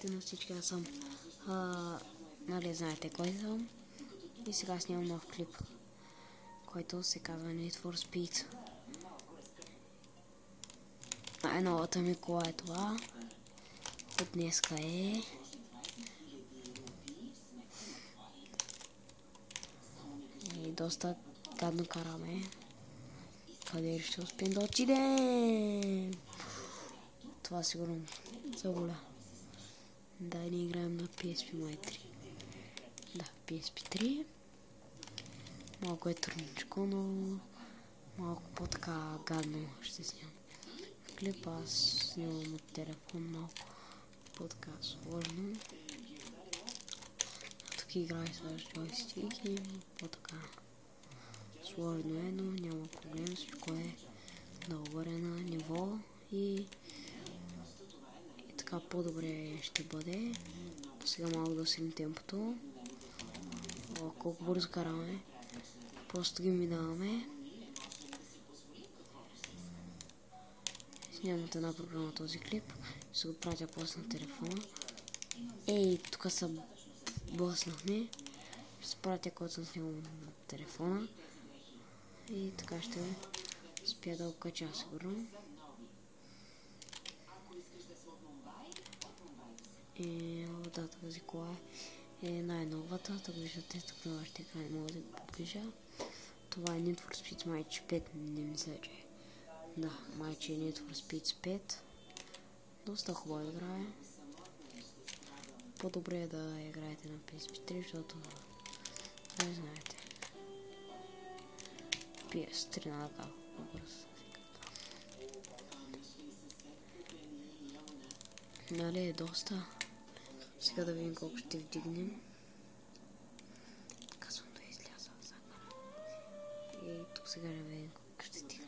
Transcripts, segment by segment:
Здравейте на всички, аз съм, нали знаете кой съм, и сега снимам нов клип, който се казва Need for Speed. Най-новата ми кола е това, от днеска е и доста гадно караме. Къде ще успеем да отидем? Това сигурно заболя. Да, не играем на PSP май 3. Да, PSP 3. Малко е трудничко, но малко по-така гадно ще снимам клип. Аз снимам от телефон, малко по-така сложно. Тук играе с джойстик и по-така сложно е, но няма проблем. Всичко е добре на ниво и така по-добре ще бъде. Сега малко да усилим темпото. Колко бързо караме. Просто ги минаваме. Снимам от една програма този клип. Ще го пратя после на телефона. Ей, тук се блъснахме. Ще спратя който съм снимал на телефона. И така ще успя да го кача сигурно. Да, тази кола е най-новата, така виждате тук на вашите екрани, мога да го покажа. Това е Need for Speed майче 5, не мисля, че да, майче е Need for Speed 5. Доста хубава игра е. По-добре е да играете на PSP 3, защото не знаете. PS3 на така по-бързо. Нали е доста. Сега да видим колко ще вдигнем. Казвам да изляза за кара. И тук сега да видим колко ще вдигнем.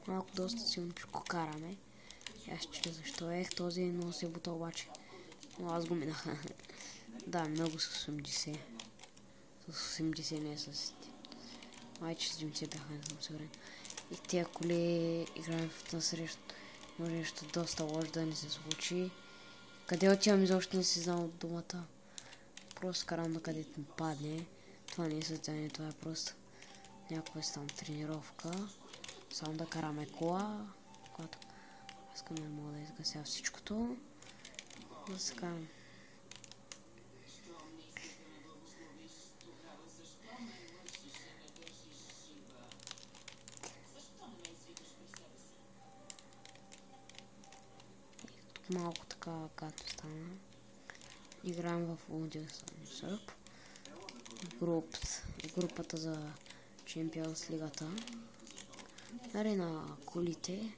Малко доста силничко караме. Аз ще защо ех този много се бута обаче. Но аз го минах. Да, много с 80. С 80 не с 70. Майче с 70 бяха, не съм сигурен. И тия коли играем в насреща. Може нещо доста лошо да не се случи. Къде отивам изобщо не си знам от думата. Просто карам на където ми падне. Това не е състезание, това е просто някаква там тренировка. Само да караме кола, когато искаме мога да изгася всичкото. Да се карам. Тук малко така като стана. Играем в Удилсън Сърп. Групата за Champions лигата. Нали на колите.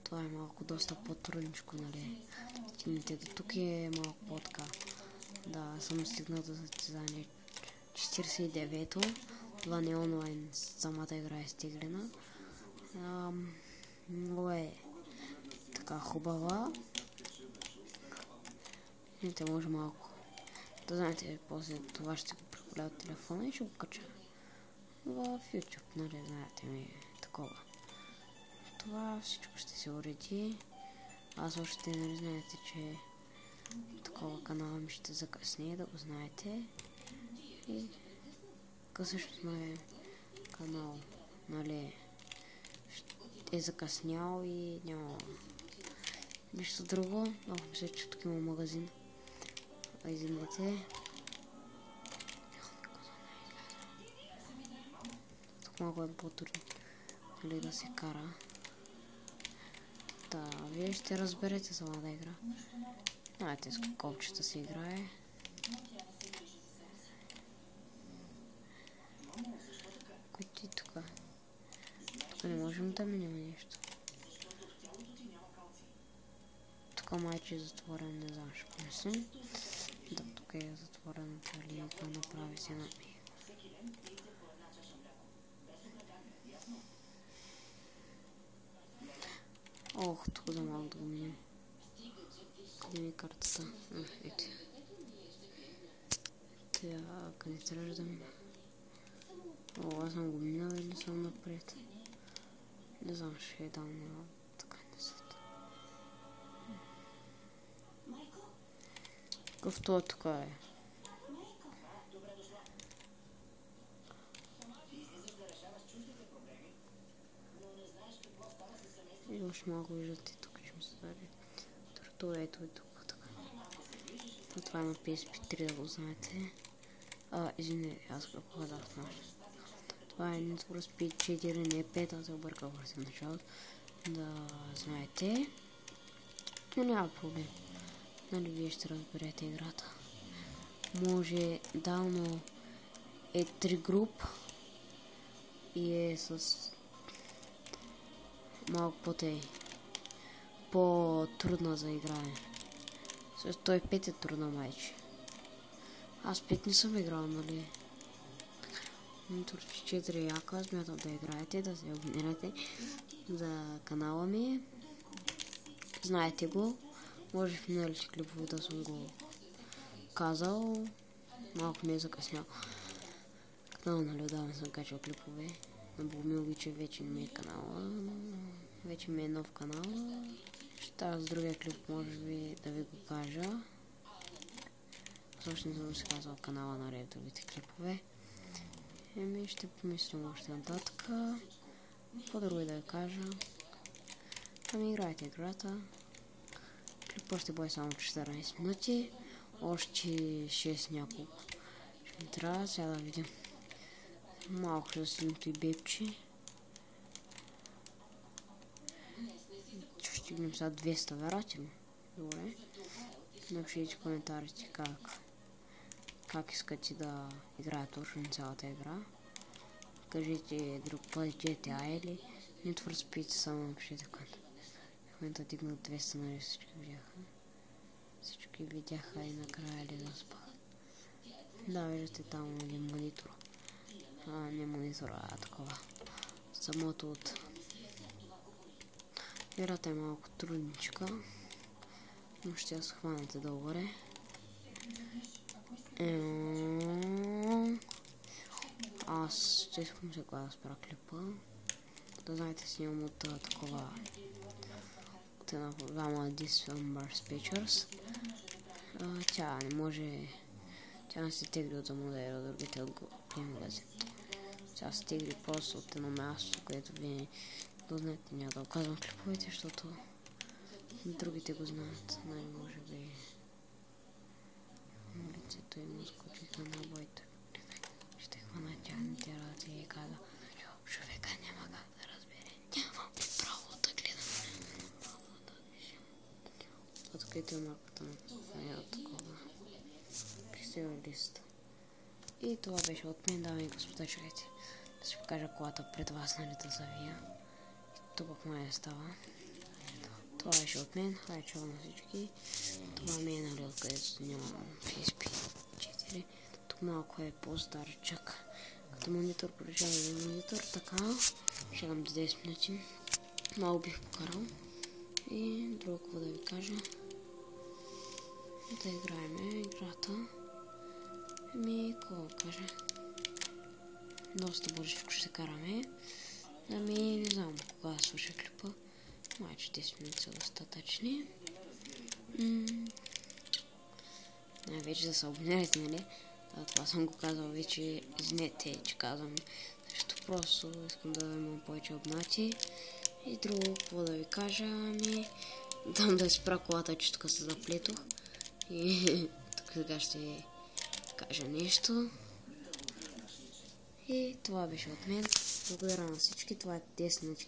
Това е малко доста по-трудничко, нали. Стигнете до тук е малко по-така. Да, съм стигнал до състезание 49-то. Това не е онлайн, самата игра е стиглена. Много е така хубава. Видите, може малко да знаете, после това ще го прехвърля от телефона и ще го кача в YouTube, нали, знаете ми такова. Това всичко ще се уреди. Аз още не знаете, че такова канала ми ще закъсне, да го знаете. И също мой канал, нали, е закъснял и няма нищо друго. Много мисля, че тук има магазин. Извинете. Тук малко е по-трудно. нали, да се кара. Да, вие ще разберете самата игра. Знаете, с копчета се играе. Кой ти тук? Тук не можем да минем нещо. Тук майче е затворен, не знам, ще помислим. Да, тук е затворен, дали го направи се на ми. Ох, тук да малко да го минем. Къде ми е картата? Ето. Тя, къде трябва да мина? О, аз съм го минал или съм напред? Не знам, ще дам на така не са. Какъв това тук е? И още малко виждате тук, ще ми се даде. Това ето е тук, така. Това има PSP3, да го знаете. Извине, аз какво казах в наш. Това е Need for Speed 4, не 5, аз се обърках в началото. Да знаете. Но няма проблем. Нали вие ще разберете играта. Може дално е 3 груп и е с малко по-трудна за играе. С той 5 е трудна майче. Аз 5 не съм играл, нали? Need for 4 е яко, аз смятам да играете, да се абонирате за канала ми. Знаете го. Може в миналите клипове да съм го казал. Малко ми е закъснял. Канал, нали, отдавна съм качал клипове. На Богомил че вече не ми е канала. Вече ми е нов канал. Ще става с другия клип, може би да ви го кажа. Също не съм си казал канала на редовите клипове. Еми ще помислим още нататък. По-друго да ви кажа. Ами играйте играта. Клипът ще бъде само 14 минути. Още 6 няколко. Ще ми трябва сега да видим. Малко ще засилното и бепче. Ще стигнем сега 200 вероятно. Добре. Напишите в коментарите как искате да играя точно цялата игра. Кажете друг път GTA или Need for Speed, само напишете в момента дигнат 200, нали всички видяха. Всички видяха и накрая ли да спах. Да, виждате там един монитор. Не монитора, а такова. Самото от... Играта е малко трудничка. Но ще я схванете долу-горе. Аз ще искам сега да спра клипа. Да знаете, снимам от такова... От една програма This Film Burst Pictures. Тя не може... Тя не се тегли от модела, другите от магазин. Тя се тегли просто от едно място, където вие да знаете, няма да оказвам клиповете, защото другите го знаят. Нали, може би... Лицето им скочиха на бойто. Ще хвана тяхните ръце и каза: човека няма как да разбере. Нямам право да гледам. Открите марката на такова. Пистил лист. И това беше от мен, дами и господа, чакайте да си покажа колата пред вас, нали, да завия. Тук май става. Това беше от мен, хай чао на всички. Това ми е, нали, откъдето снимам PSP 4. Тук малко е по-старчък. Като монитор, продължава монитор, така. Чакам 10 минути. Малко бих покарал. И друго какво да ви кажа. Да играем играта. Ами, какво да кажа. Доста бързичко ще караме. Ами, не знам кога да слуша клипа. Майче 10 минути са достатъчни. Най-вече да се абонирате, нали? Това съм го казал вече. Извинете, че казвам. Защото просто искам да имам повече абонати. И друго, какво да ви кажа, ами... Дам да изпра колата, че тук се заплетох. И тук сега ще кажа нещо. И това беше от мен. Благодаря на всички. Това е 10 минути.